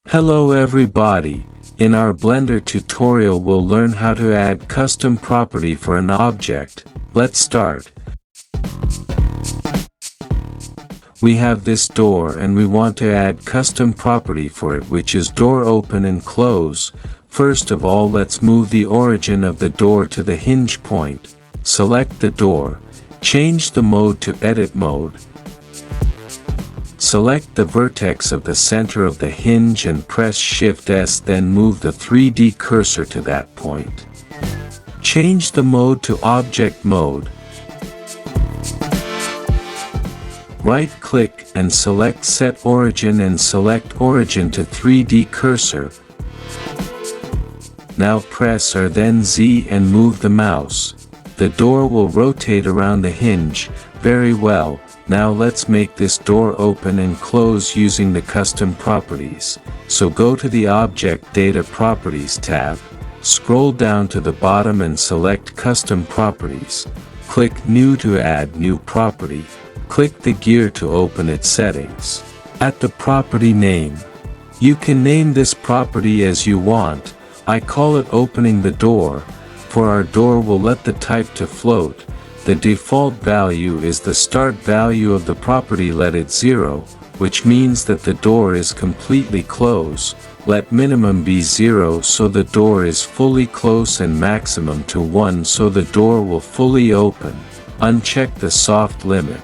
Hello everybody, in our Blender tutorial we'll learn how to add custom property for an object. Let's start. We have this door and we want to add custom property for it, which is door open and close. First of all, let's move the origin of the door to the hinge point. Select the door, change the mode to edit mode. Select the vertex of the center of the hinge and press Shift S, then move the 3D cursor to that point. Change the mode to object mode. Right-click and select Set Origin and select Origin to 3D cursor. Now press R then Z and move the mouse. The door will rotate around the hinge. Very well. Now let's make this door open and close using the custom properties. So go to the Object Data Properties tab, scroll down to the bottom and select Custom Properties. Click New to add new property. Click the gear to open its settings. At the property name, you can name this property as you want. I call it Opening the Door. For our door, we'll let the type to float. The default value is the start value of the property. Let it 0, which means that the door is completely closed. Let minimum be 0 so the door is fully closed and maximum to 1 so the door will fully open. Uncheck the soft limit.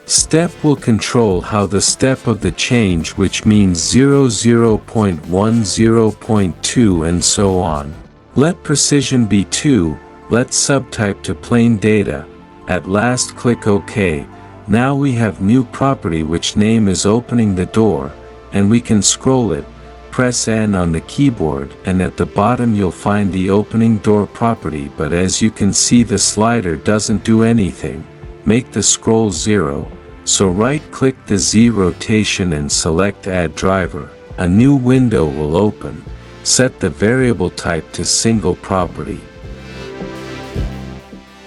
Step will control how the step of the change, which means 0, 0.1, 0.2 and so on. Let precision be 2, let subtype to plain data. At last click OK. Now we have new property which name is Opening the Door, and we can scroll it. Press N on the keyboard and at the bottom you'll find the Opening Door property, but as you can see the slider doesn't do anything. Make the scroll 0. So right click the Z rotation and select Add Driver. A new window will open. Set the variable type to single property.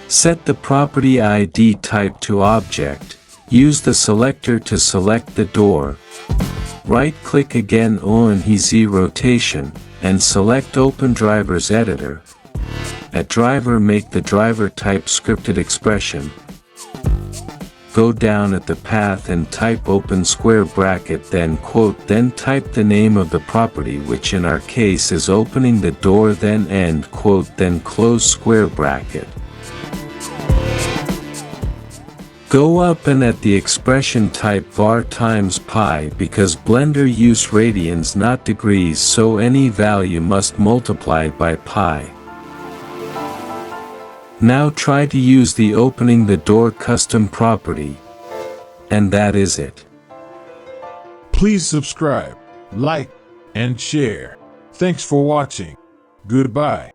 Set the property ID type to object. Use the selector to select the door. Right-click again on Z rotation, and select Open Drivers Editor. At Driver, make the driver type scripted expression. Go down at the path and type open square bracket then quote, then type the name of the property, which in our case is Opening the Door, then end quote, then close square bracket. Go up and at the expression type var times pi, because Blender use radians not degrees, so any value must multiply by pi. Now try to use the Opening the Door custom property. And that is it. Please subscribe, like, and share. Thanks for watching. Goodbye.